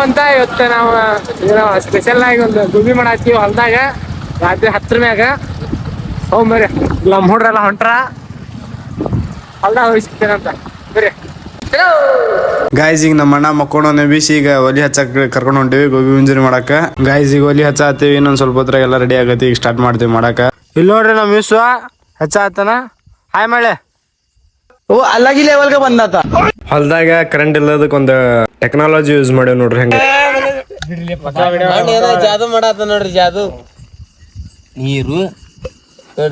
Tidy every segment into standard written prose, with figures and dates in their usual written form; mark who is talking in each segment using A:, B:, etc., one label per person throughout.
A: ಅಂತ ಇವತ್ತು ನಾವು ಸ್ಪೆಷಲ್ ಆಗಿ ಒಂದು ಗೋಬಿ ಮಾಡತ್ತೀವಿ ಹೊಲ್ದಾಗ ರಾತ್ರಿ 10 ಮ್ಯಾಗ. ಹೋಗ್ ಬರ್ರಿ, ನಮ್ಮ ಹುಡ್ರೆಲ್ಲ ಹೊಂಟ್ರ ಹೊಲ್ದಾಗ ಹೋಗಿಸ್ತೇನಂತ ಬರ್ರಿ.
B: ಗಾಯ್ಸ್ ಈಗ ನಮ್ಮ ಅಣ್ಣ ಮಕ್ಕೊಂಡು ಬಿಸಿ ಈಗ ಒಲಿ ಹಚ್ಚಕ್ ಕರ್ಕೊಂಡು ಹೊಂಟಿವಿ ಗೋಬಿ ಮುಂಜಾನೆ ಮಾಡಾಕ. ಗಾಯ್ಸ್ ಈಗ ಒಲಿ ಹಚ್ಚಾತೀವಿ, ಇನ್ನೊಂದ್ ಸ್ವಲ್ಪ ಹೊತ್ರಾಗ ಎಲ್ಲ ರೆಡಿ ಆಗತಿ. ಈಗ ಸ್ಟಾರ್ಟ್ ಮಾಡ್ತೀವಿ ಮಾಡಾಕ. ಇಲ್ಲಿ ನೋಡ್ರಿ ನಮ್ಮ ವಿಶ್ವ ಹಚ್ಚಾತನ. ಹಾಯ್ ಮಳೆ
C: अलग ही लेवल का बंदा था.
B: ಹೊಲ್ದಾಗ ಕರೆಂಟ್ ಇಲ್ಲದಕ್ಕೆ ಒಂದು ಟೆಕ್ನಾಲಜಿ ಯೂಸ್ ಮಾಡ್ಯಾವ ನೋಡ್ರಿ. ಹೆಂಗ
C: ಜಾದು ಮಾಡತ್ತ ನೋಡ್ರಿ, ಜಾದು ನೀರು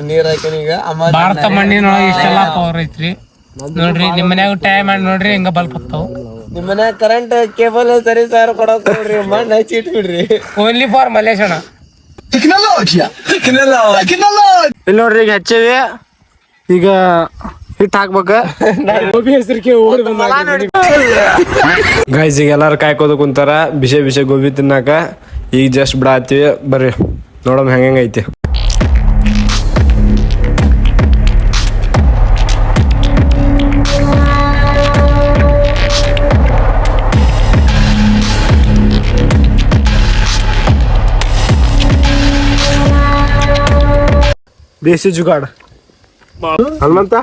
C: ನೀರ್ ಹಾಕಿನ ಈಗ
A: ಭಾರತ ಮಣ್ಣಿನೊಳಗೆ ಇಷ್ಟೆಲ್ಲ ಪವರ್ ಐತ್ರಿ ನೋಡ್ರಿ. ನಿಮ್ ಮನ್ಯಾಗ ಟೈಮ್ ಮಾಡಿ ನೋಡ್ರಿ, ಹಿಂಗ ಬಲ್ಪ್ ಹೋಗ್ತಾವ.
C: ನಿಮ್ ಮನ್ಯಾಗ ಕರೆಂಟ್ ಕೇಬಲ್ ಸರಿ ಸಾರ ಕೊಡಕ್ ನೋಡ್ರಿ, ಮಣ್ಣು ಹಚ್ಚಿ ಇಟ್ಬಿಡ್ರಿ.
A: Only for ಮಲೇಶಣ.
B: ಇಲ್ಲಿ ನೋಡ್ರಿ ಈಗ ಹಚ್ಚೇವಿ, ಈಗ ಹಿಟ್ ಹಾಕ್ಬೇಕ.
A: ಗೋಬಿ ಹೆಸರಿಗೆ ಓಡಿ
B: ಗಾಯ್ಸ್ ಈಗ ಎಲ್ಲಾರು ಕಾಯ್ಕೋದು ಕುಂತಾರ ಬಿಸಿ ಬಿಸಿ ಗೋಬಿ ತಿನ್ನಾಕ. ಈಗ ಜಸ್ಟ್ ಬಿಡಾತೀವಿ, ಬರ್ರಿ ನೋಡಮ್ ಹೆಂಗೈತಿ. ದೇಸಿ ಜುಗಾಡ್ ಹನುಮಂತ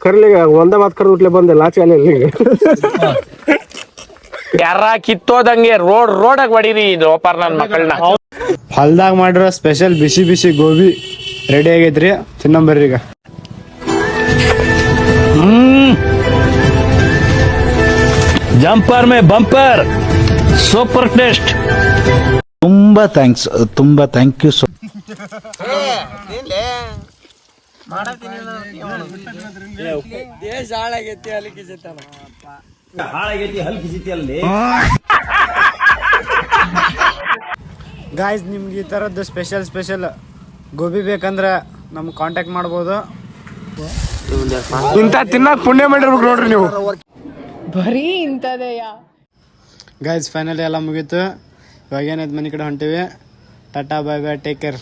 B: ಕರ್ಲಿಗ ಒಂದ ಮಾತು ಕರೆದ್ಬಿಟ್ಲೆ ಬಂದೆ ಲಾಚಿ
D: ಯಾರ ಕಿತ್ತೋದಂಗೆ ರೋಡ್ ಹೊಡೀರಿ ಇದು ಓಪರ್ ನನ್ನ ಮಕ್ಕಳನ್ನ.
B: ಹೊಲ್ದಾಗ ಮಾಡಿರೋ ಸ್ಪೆಷಲ್ ಬಿಸಿ ಬಿಸಿ ಗೋಬಿ ರೆಡಿ ಆಗೈತ್ರಿ, ತಿನ್ನಂಬರ್ರಿ ಈಗ.
D: Jumper May bumper super taste.
E: ತುಂಬಾ ಥ್ಯಾಂಕ್ಸ್, ತುಂಬಾ ಥ್ಯಾಂಕ್ ಯು.
C: ದೇಶ ಹಾಳಾಗೈತಿ ಅಲ್ಲಿ.
B: ಗಾಯ್ಸ್ ನಿಮ್ಗೆ ಈ ಥರದ್ದು ಸ್ಪೆಷಲ್ ಗೋಬಿ ಬೇಕಂದ್ರೆ ನಮ್ಗೆ ಕಾಂಟ್ಯಾಕ್ಟ್ ಮಾಡ್ಬೋದು. ಇಂಥ ತಿನ್ನಕ್ಕೆ ಪುಣ್ಯ ಮಾಡಿರ್ಬೇಕು ನೋಡ್ರಿ ನೀವು.
A: ಬರೀ ಇಂಥದೆಯಾ.
B: ಗಾಯ್ಸ್ ಫೈನಲಿ ಎಲ್ಲ ಮುಗೀತು. ಇವಾಗ ಏನಾಯ್ತು, ಮನೆ ಕಡೆ ಹೊಂಟಿವಿ. Tata bye bye, take care.